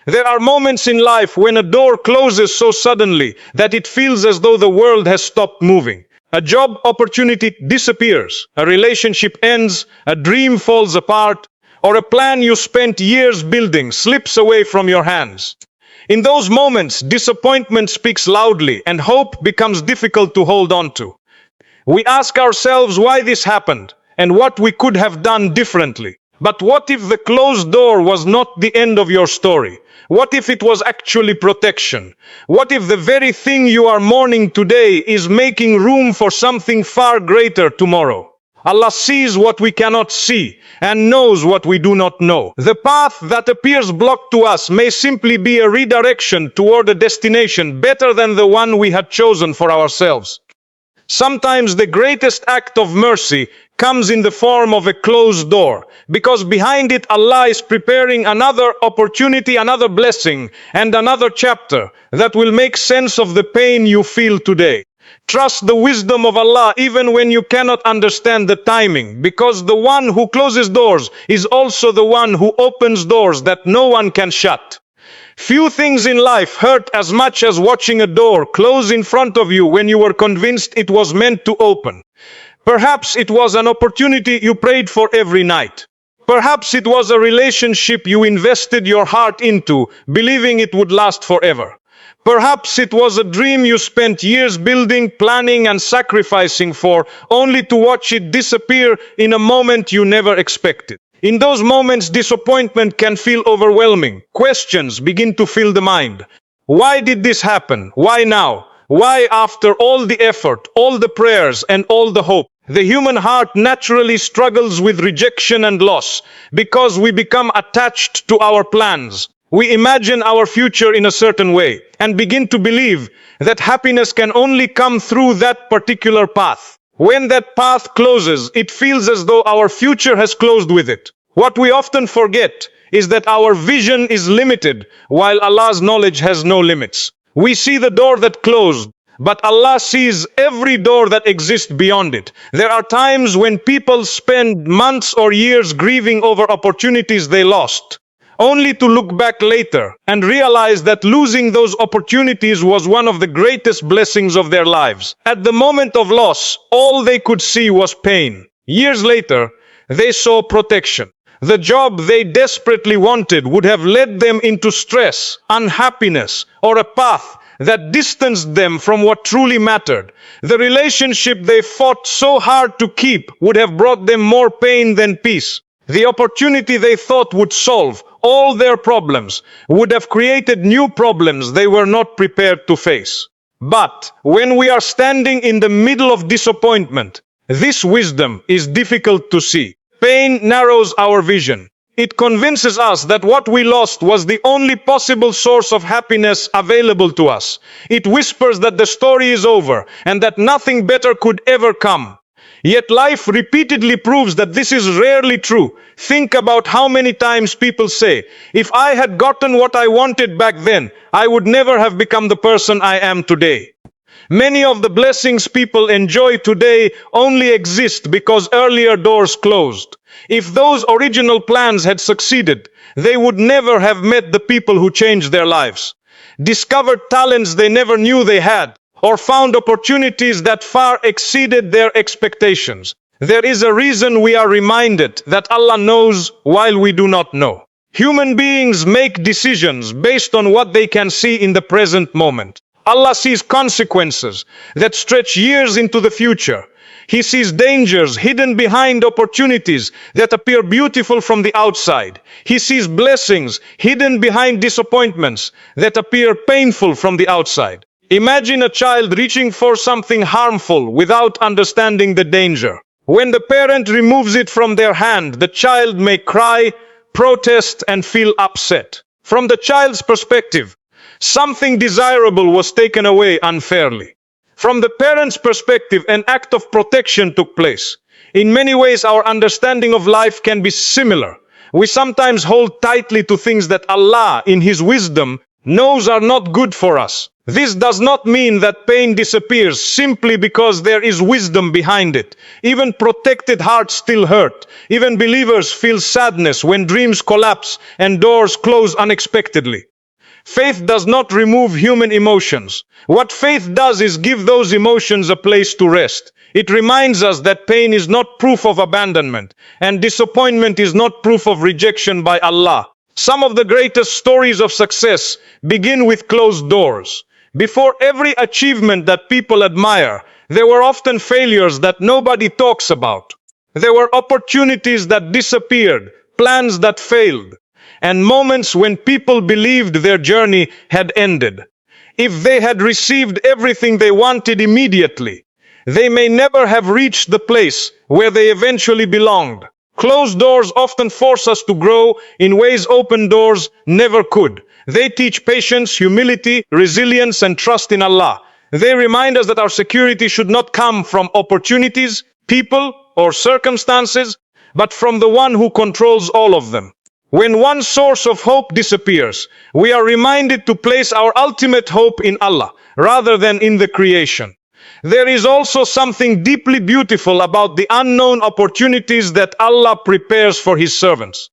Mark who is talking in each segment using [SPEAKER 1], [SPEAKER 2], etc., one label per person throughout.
[SPEAKER 1] There are moments in life when a door closes so suddenly that it feels as though the world has stopped moving. A job opportunity disappears, a relationship ends, a dream falls apart, or a plan you spent years building slips away from your hands. In those moments, disappointment speaks loudly and hope becomes difficult to hold on to. We ask ourselves why this happened and what we could have done differently. But what if the closed door was not the end of your story? What if it was actually protection? What if the very thing you are mourning today is making room for something far greater tomorrow? Allah sees what we cannot see and knows what we do not know. The path that appears blocked to us may simply be a redirection toward a destination better than the one we had chosen for ourselves. Sometimes the greatest act of mercy comes in the form of a closed door, because behind it Allah is preparing another opportunity, another blessing, and another chapter that will make sense of the pain you feel today. Trust the wisdom of Allah even when you cannot understand the timing, because the one who closes doors is also the one who opens doors that no one can shut. Few things in life hurt as much as watching a door close in front of you when you were convinced it was meant to open. Perhaps it was an opportunity you prayed for every night. Perhaps it was a relationship you invested your heart into, believing it would last forever. Perhaps it was a dream you spent years building, planning, and sacrificing for, only to watch it disappear in a moment you never expected. In those moments, disappointment can feel overwhelming. Questions begin to fill the mind. Why did this happen? Why now? Why, after all the effort, all the prayers, and all the hope? The human heart naturally struggles with rejection and loss because we become attached to our plans. We imagine our future in a certain way and begin to believe that happiness can only come through that particular path. When that path closes, it feels as though our future has closed with it. What we often forget is that our vision is limited while Allah's knowledge has no limits. We see the door that closed, but Allah sees every door that exists beyond it. There are times when people spend months or years grieving over opportunities they lost, only to look back later and realize that losing those opportunities was one of the greatest blessings of their lives. At the moment of loss, all they could see was pain. Years later, they saw protection. The job they desperately wanted would have led them into stress, unhappiness, or a path that distanced them from what truly mattered. The relationship they fought so hard to keep would have brought them more pain than peace. The opportunity they thought would solve all their problems would have created new problems they were not prepared to face. But when we are standing in the middle of disappointment, this wisdom is difficult to see. Pain narrows our vision. It convinces us that what we lost was the only possible source of happiness available to us. It whispers that the story is over and that nothing better could ever come. Yet life repeatedly proves that this is rarely true. Think about how many times people say, "If I had gotten what I wanted back then, I would never have become the person I am today." Many of the blessings people enjoy today only exist because earlier doors closed. If those original plans had succeeded, they would never have met the people who changed their lives, discovered talents they never knew they had, or found opportunities that far exceeded their expectations. There is a reason we are reminded that Allah knows while we do not know. Human beings make decisions based on what they can see in the present moment. Allah sees consequences that stretch years into the future. He sees dangers hidden behind opportunities that appear beautiful from the outside. He sees blessings hidden behind disappointments that appear painful from the outside. Imagine a child reaching for something harmful without understanding the danger. When the parent removes it from their hand, the child may cry, protest, and feel upset. From the child's perspective, something desirable was taken away unfairly. From the parent's perspective, an act of protection took place. In many ways, our understanding of life can be similar. We sometimes hold tightly to things that Allah, in His wisdom, knows are not good for us. This does not mean that pain disappears simply because there is wisdom behind it. Even protected hearts still hurt. Even believers feel sadness when dreams collapse and doors close unexpectedly. Faith does not remove human emotions. What faith does is give those emotions a place to rest. It reminds us that pain is not proof of abandonment, and disappointment is not proof of rejection by Allah. Some of the greatest stories of success begin with closed doors. Before every achievement that people admire, there were often failures that nobody talks about. There were opportunities that disappeared, plans that failed, and moments when people believed their journey had ended. If they had received everything they wanted immediately, they may never have reached the place where they eventually belonged. Closed doors often force us to grow in ways open doors never could. They teach patience, humility, resilience, and trust in Allah. They remind us that our security should not come from opportunities, people, or circumstances, but from the one who controls all of them. When one source of hope disappears, we are reminded to place our ultimate hope in Allah rather than in the creation. There is also something deeply beautiful about the unknown opportunities that Allah prepares for His servants.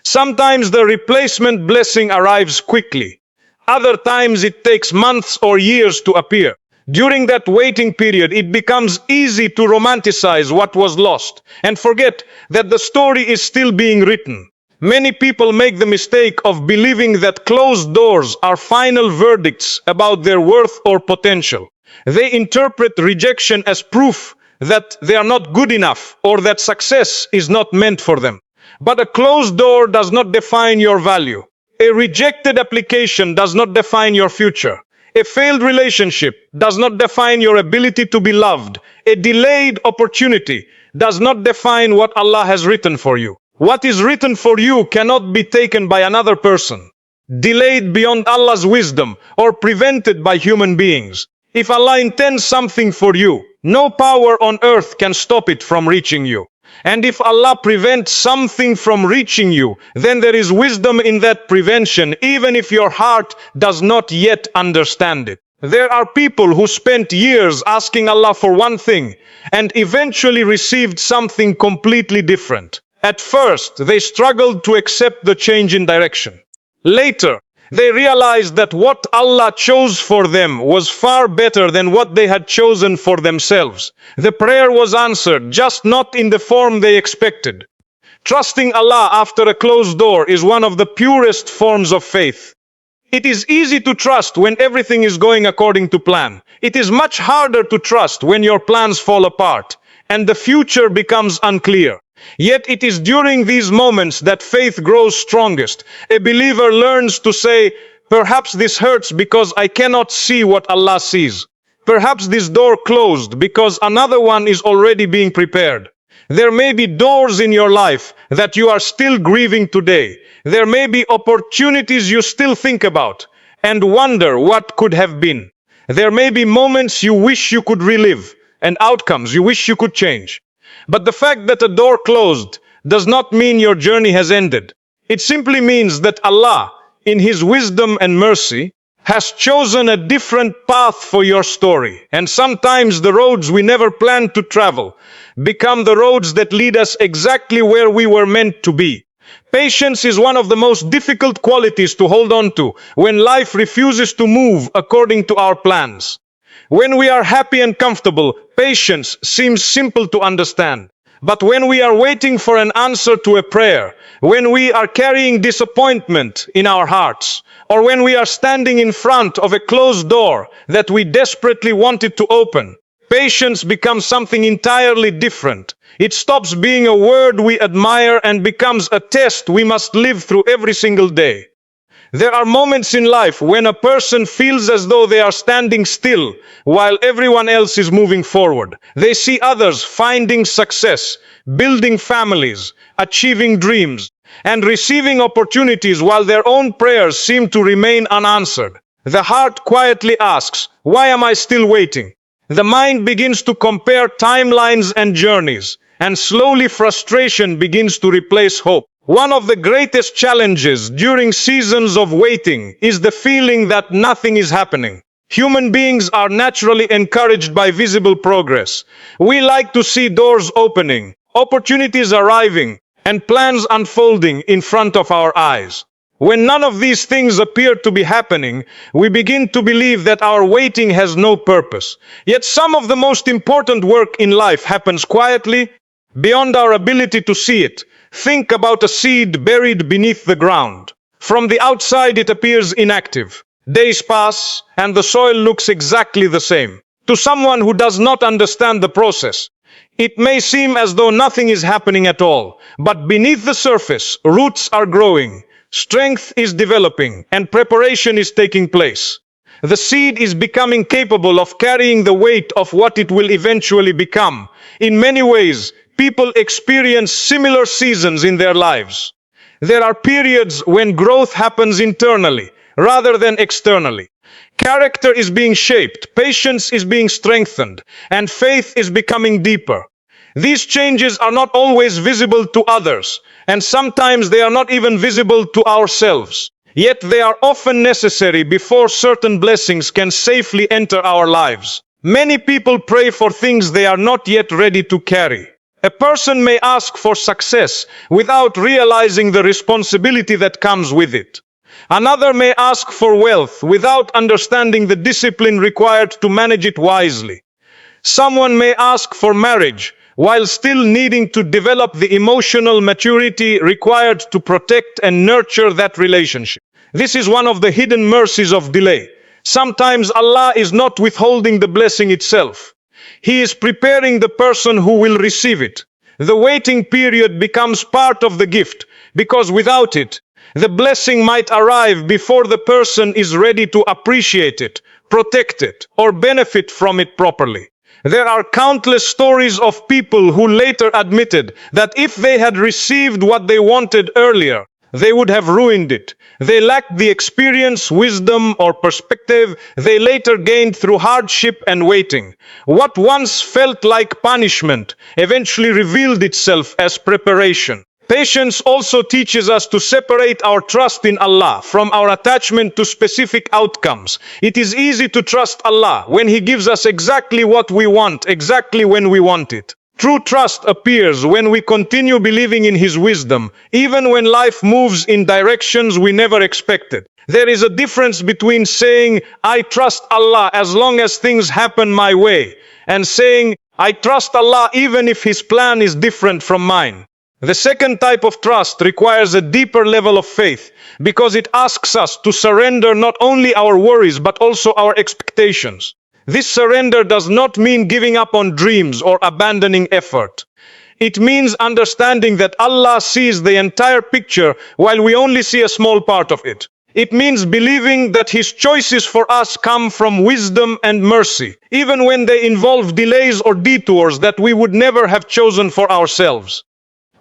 [SPEAKER 1] Sometimes the replacement blessing arrives quickly. Other times it takes months or years to appear. During that waiting period, it becomes easy to romanticize what was lost and forget that the story is still being written. Many people make the mistake of believing that closed doors are final verdicts about their worth or potential. They interpret rejection as proof that they are not good enough or that success is not meant for them. But a closed door does not define your value. A rejected application does not define your future. A failed relationship does not define your ability to be loved. A delayed opportunity does not define what Allah has written for you. What is written for you cannot be taken by another person, delayed beyond Allah's wisdom, or prevented by human beings. If Allah intends something for you, no power on earth can stop it from reaching you. And if Allah prevents something from reaching you, then there is wisdom in that prevention, even if your heart does not yet understand it. There are people who spent years asking Allah for one thing and eventually received something completely different. At first, they struggled to accept the change in direction. Later, they realized that what Allah chose for them was far better than what they had chosen for themselves. The prayer was answered, just not in the form they expected. Trusting Allah after a closed door is one of the purest forms of faith. It is easy to trust when everything is going according to plan. It is much harder to trust when your plans fall apart and the future becomes unclear. Yet it is during these moments that faith grows strongest. A believer learns to say, perhaps this hurts because I cannot see what Allah sees. Perhaps this door closed because another one is already being prepared. There may be doors in your life that you are still grieving today. There may be opportunities you still think about and wonder what could have been. There may be moments you wish you could relive and outcomes you wish you could change. But the fact that a door closed does not mean your journey has ended. It simply means that Allah, in His wisdom and mercy, has chosen a different path for your story. And sometimes the roads we never planned to travel become the roads that lead us exactly where we were meant to be. Patience is one of the most difficult qualities to hold on to when life refuses to move according to our plans. When we are happy and comfortable, patience seems simple to understand. But when we are waiting for an answer to a prayer, when we are carrying disappointment in our hearts, or when we are standing in front of a closed door that we desperately wanted to open, patience becomes something entirely different. It stops being a word we admire and becomes a test we must live through every single day. There are moments in life when a person feels as though they are standing still while everyone else is moving forward. They see others finding success, building families, achieving dreams, and receiving opportunities while their own prayers seem to remain unanswered. The heart quietly asks, why am I still waiting? The mind begins to compare timelines and journeys, and slowly frustration begins to replace hope. One of the greatest challenges during seasons of waiting is the feeling that nothing is happening. Human beings are naturally encouraged by visible progress. We like to see doors opening, opportunities arriving, and plans unfolding in front of our eyes. When none of these things appear to be happening, we begin to believe that our waiting has no purpose. Yet some of the most important work in life happens quietly, beyond our ability to see it. Think about a seed buried beneath the ground. From the outside it appears inactive. Days pass, and the soil looks exactly the same. To someone who does not understand the process, it may seem as though nothing is happening at all. But beneath the surface, roots are growing, strength is developing, and preparation is taking place. The seed is becoming capable of carrying the weight of what it will eventually become. In many ways, people experience similar seasons in their lives. There are periods when growth happens internally, rather than externally. Character is being shaped, patience is being strengthened, and faith is becoming deeper. These changes are not always visible to others, and sometimes they are not even visible to ourselves. Yet they are often necessary before certain blessings can safely enter our lives. Many people pray for things they are not yet ready to carry. A person may ask for success without realizing the responsibility that comes with it. Another may ask for wealth without understanding the discipline required to manage it wisely. Someone may ask for marriage while still needing to develop the emotional maturity required to protect and nurture that relationship. This is one of the hidden mercies of delay. Sometimes Allah is not withholding the blessing itself. He is preparing the person who will receive it. The waiting period becomes part of the gift, because without it, the blessing might arrive before the person is ready to appreciate it, protect it, or benefit from it properly. There are countless stories of people who later admitted that if they had received what they wanted earlier, they would have ruined it. They lacked the experience, wisdom, or perspective they later gained through hardship and waiting. What once felt like punishment eventually revealed itself as preparation. Patience also teaches us to separate our trust in Allah from our attachment to specific outcomes. It is easy to trust Allah when He gives us exactly what we want, exactly when we want it. True trust appears when we continue believing in His wisdom, even when life moves in directions we never expected. There is a difference between saying, "I trust Allah as long as things happen my way," and saying, "I trust Allah even if His plan is different from mine." The second type of trust requires a deeper level of faith, because it asks us to surrender not only our worries but also our expectations. This surrender does not mean giving up on dreams or abandoning effort. It means understanding that Allah sees the entire picture while we only see a small part of it. It means believing that His choices for us come from wisdom and mercy, even when they involve delays or detours that we would never have chosen for ourselves.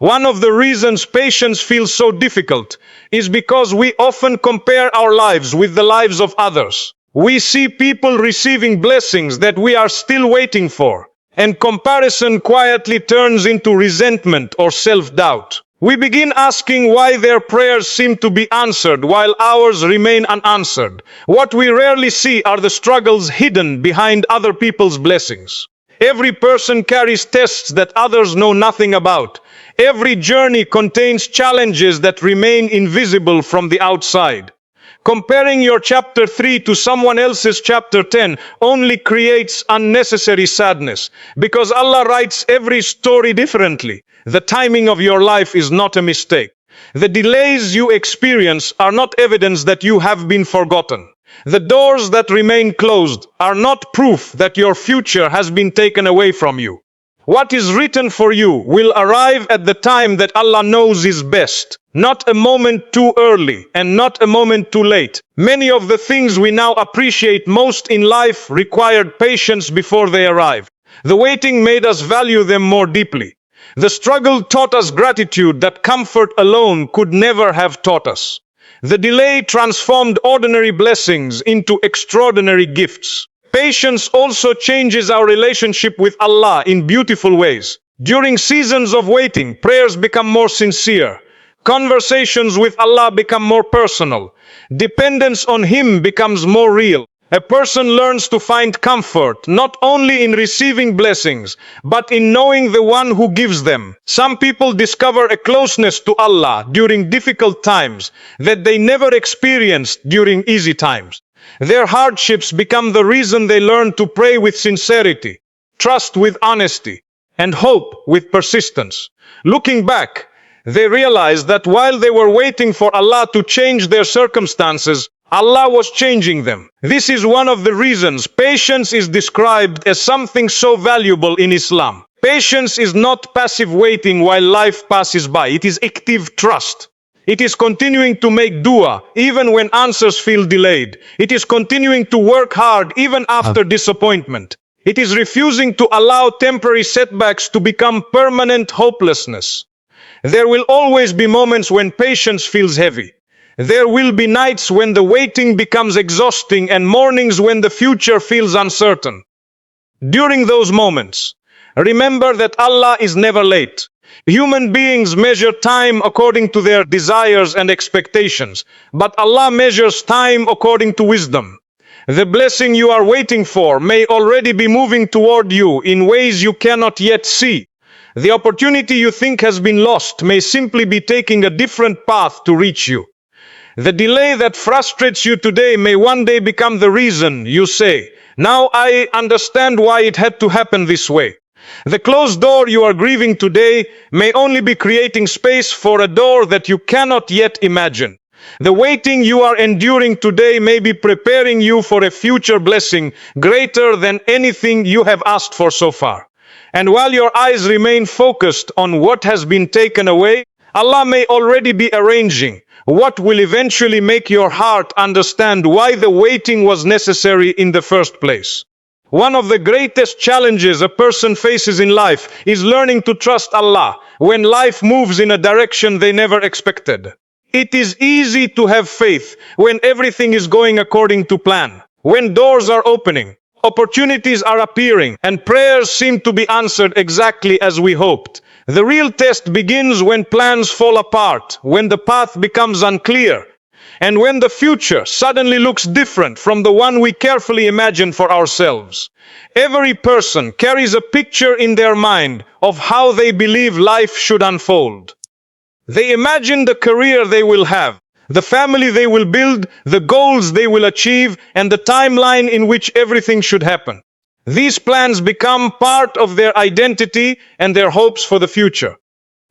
[SPEAKER 1] One of the reasons patience feels so difficult is because we often compare our lives with the lives of others. We see people receiving blessings that we are still waiting for, and comparison quietly turns into resentment or self-doubt. We begin asking why their prayers seem to be answered while ours remain unanswered. What we rarely see are the struggles hidden behind other people's blessings. Every person carries tests that others know nothing about. Every journey contains challenges that remain invisible from the outside. Comparing your chapter 3 to someone else's chapter 10 only creates unnecessary sadness, because Allah writes every story differently. The timing of your life is not a mistake. The delays you experience are not evidence that you have been forgotten. The doors that remain closed are not proof that your future has been taken away from you. What is written for you will arrive at the time that Allah knows is best, not a moment too early and not a moment too late. Many of the things we now appreciate most in life required patience before they arrived. The waiting made us value them more deeply. The struggle taught us gratitude that comfort alone could never have taught us. The delay transformed ordinary blessings into extraordinary gifts. Patience also changes our relationship with Allah in beautiful ways. During seasons of waiting, prayers become more sincere. Conversations with Allah become more personal. Dependence on Him becomes more real. A person learns to find comfort not only in receiving blessings, but in knowing the one who gives them. Some people discover a closeness to Allah during difficult times that they never experienced during easy times. Their hardships become the reason they learn to pray with sincerity, trust with honesty, and hope with persistence. Looking back, they realize that while they were waiting for Allah to change their circumstances, Allah was changing them. This is one of the reasons patience is described as something so valuable in Islam. Patience is not passive waiting while life passes by. It is active trust. It is continuing to make dua even when answers feel delayed. It is continuing to work hard even after disappointment. It is refusing to allow temporary setbacks to become permanent hopelessness. There will always be moments when patience feels heavy. There will be nights when the waiting becomes exhausting and mornings when the future feels uncertain. During those moments, remember that Allah is never late. Human beings measure time according to their desires and expectations, but Allah measures time according to wisdom. The blessing you are waiting for may already be moving toward you in ways you cannot yet see. The opportunity you think has been lost may simply be taking a different path to reach you. The delay that frustrates you today may one day become the reason you say, "Now I understand why it had to happen this way." The closed door you are grieving today may only be creating space for a door that you cannot yet imagine. The waiting you are enduring today may be preparing you for a future blessing greater than anything you have asked for so far. And while your eyes remain focused on what has been taken away, Allah may already be arranging what will eventually make your heart understand why the waiting was necessary in the first place. One of the greatest challenges a person faces in life is learning to trust Allah when life moves in a direction they never expected. It is easy to have faith when everything is going according to plan, when doors are opening, opportunities are appearing, and prayers seem to be answered exactly as we hoped. The real test begins when plans fall apart, when the path becomes unclear, and when the future suddenly looks different from the one we carefully imagined for ourselves. Every person carries a picture in their mind of how they believe life should unfold. They imagine the career they will have, the family they will build, the goals they will achieve, and the timeline in which everything should happen. These plans become part of their identity and their hopes for the future.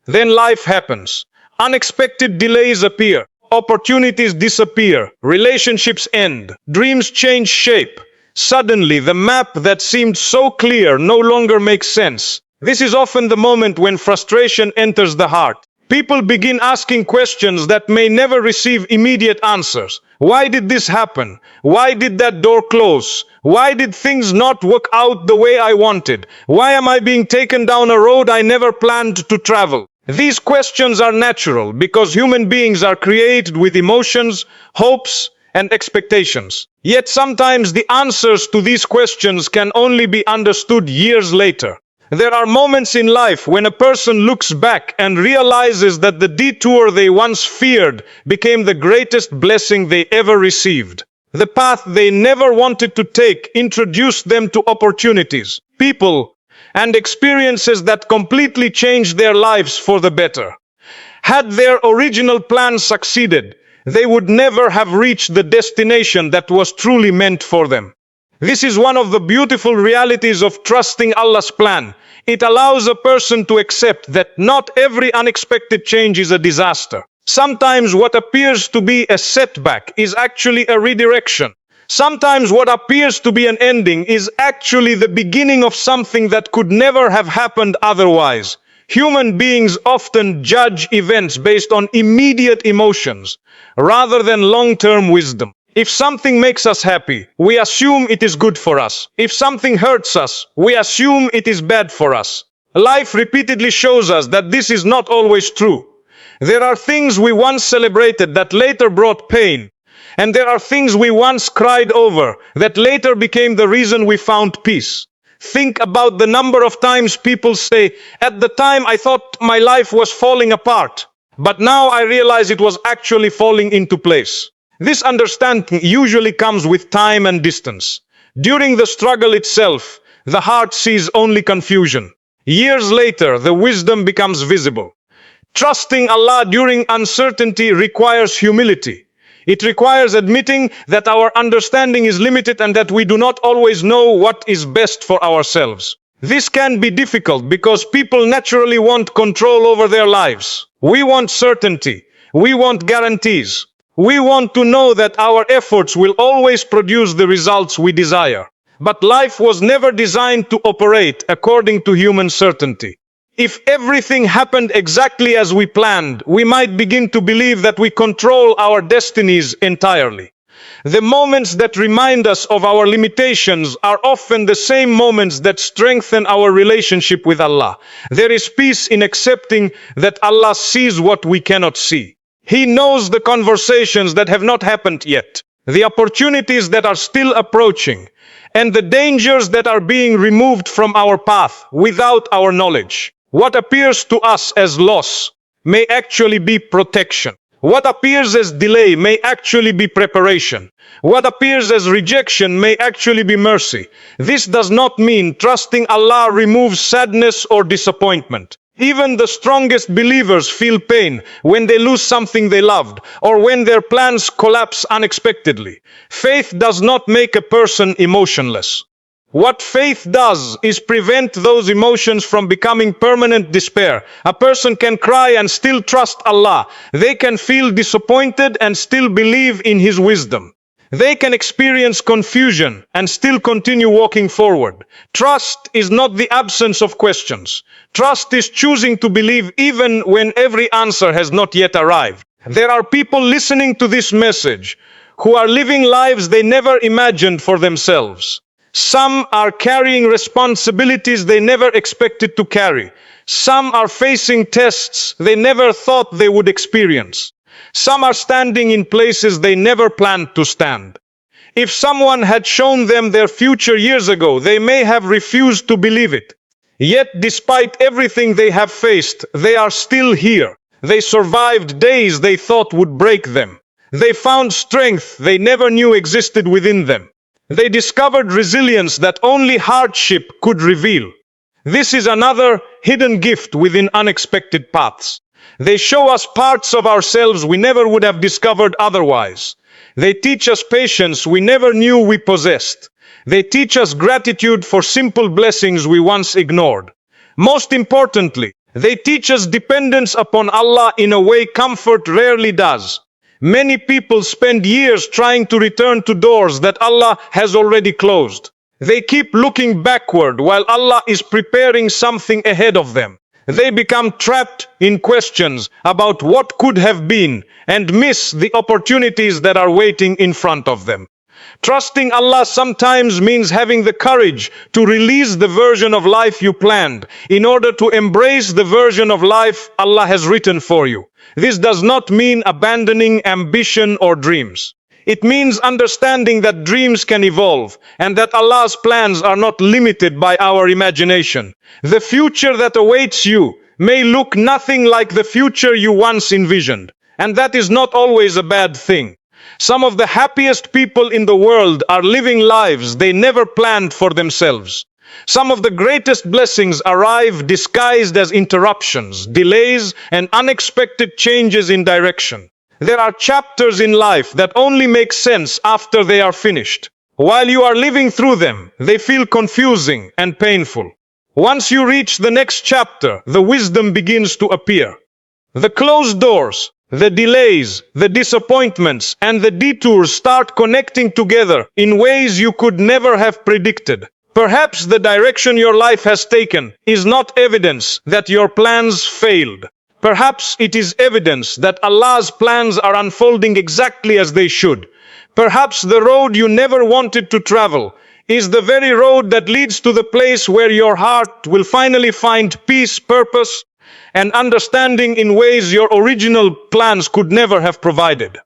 [SPEAKER 1] Then life happens. Unexpected delays appear. Opportunities disappear. Relationships end. Dreams change shape. Suddenly, the map that seemed so clear no longer makes sense. This is often the moment when frustration enters the heart. People begin asking questions that may never receive immediate answers. Why did this happen? Why did that door close? Why did things not work out the way I wanted? Why am I being taken down a road I never planned to travel? These questions are natural because human beings are created with emotions, hopes, and expectations. Yet sometimes the answers to these questions can only be understood years later. There are moments in life when a person looks back and realizes that the detour they once feared became the greatest blessing they ever received. The path they never wanted to take introduced them to opportunities, people, and experiences that completely changed their lives for the better. Had their original plan succeeded, they would never have reached the destination that was truly meant for them. This is one of the beautiful realities of trusting Allah's plan. It allows a person to accept that not every unexpected change is a disaster. Sometimes what appears to be a setback is actually a redirection. Sometimes what appears to be an ending is actually the beginning of something that could never have happened otherwise. Human beings often judge events based on immediate emotions rather than long-term wisdom. If something makes us happy, we assume it is good for us. If something hurts us, we assume it is bad for us. Life repeatedly shows us that this is not always true. There are things we once celebrated that later brought pain, and there are things we once cried over that later became the reason we found peace. Think about the number of times people say, "At the time I thought my life was falling apart, but now I realize it was actually falling into place." This understanding usually comes with time and distance. During the struggle itself, the heart sees only confusion. Years later, the wisdom becomes visible. Trusting Allah during uncertainty requires humility. It requires admitting that our understanding is limited and that we do not always know what is best for ourselves. This can be difficult because people naturally want control over their lives. We want certainty. We want guarantees. We want to know that our efforts will always produce the results we desire. But life was never designed to operate according to human certainty. If everything happened exactly as we planned, we might begin to believe that we control our destinies entirely. The moments that remind us of our limitations are often the same moments that strengthen our relationship with Allah. There is peace in accepting that Allah sees what we cannot see. He knows the conversations that have not happened yet, the opportunities that are still approaching, and the dangers that are being removed from our path without our knowledge. What appears to us as loss may actually be protection. What appears as delay may actually be preparation. What appears as rejection may actually be mercy. This does not mean trusting Allah removes sadness or disappointment. Even the strongest believers feel pain when they lose something they loved or when their plans collapse unexpectedly. Faith does not make a person emotionless. What faith does is prevent those emotions from becoming permanent despair. A person can cry and still trust Allah. They can feel disappointed and still believe in His wisdom. They can experience confusion and still continue walking forward. Trust is not the absence of questions. Trust is choosing to believe even when every answer has not yet arrived. There are people listening to this message who are living lives they never imagined for themselves. Some are carrying responsibilities they never expected to carry. Some are facing tests they never thought they would experience. Some are standing in places they never planned to stand. If someone had shown them their future years ago, they may have refused to believe it. Yet, despite everything they have faced, they are still here. They survived days they thought would break them. They found strength they never knew existed within them. They discovered resilience that only hardship could reveal. This is another hidden gift within unexpected paths. They show us parts of ourselves we never would have discovered otherwise. They teach us patience we never knew we possessed. They teach us gratitude for simple blessings we once ignored. Most importantly, they teach us dependence upon Allah in a way comfort rarely does. Many people spend years trying to return to doors that Allah has already closed. They keep looking backward while Allah is preparing something ahead of them. They become trapped in questions about what could have been and miss the opportunities that are waiting in front of them. Trusting Allah sometimes means having the courage to release the version of life you planned in order to embrace the version of life Allah has written for you. This does not mean abandoning ambition or dreams. It means understanding that dreams can evolve and that Allah's plans are not limited by our imagination. The future that awaits you may look nothing like the future you once envisioned, and that is not always a bad thing. Some of the happiest people in the world are living lives they never planned for themselves. Some of the greatest blessings arrive disguised as interruptions, delays, and unexpected changes in direction. There are chapters in life that only make sense after they are finished. While you are living through them, they feel confusing and painful. Once you reach the next chapter, the wisdom begins to appear. The closed doors, the delays, the disappointments, and the detours start connecting together in ways you could never have predicted. Perhaps the direction your life has taken is not evidence that your plans failed. Perhaps it is evidence that Allah's plans are unfolding exactly as they should. Perhaps the road you never wanted to travel is the very road that leads to the place where your heart will finally find peace, purpose, and understanding in ways your original plans could never have provided.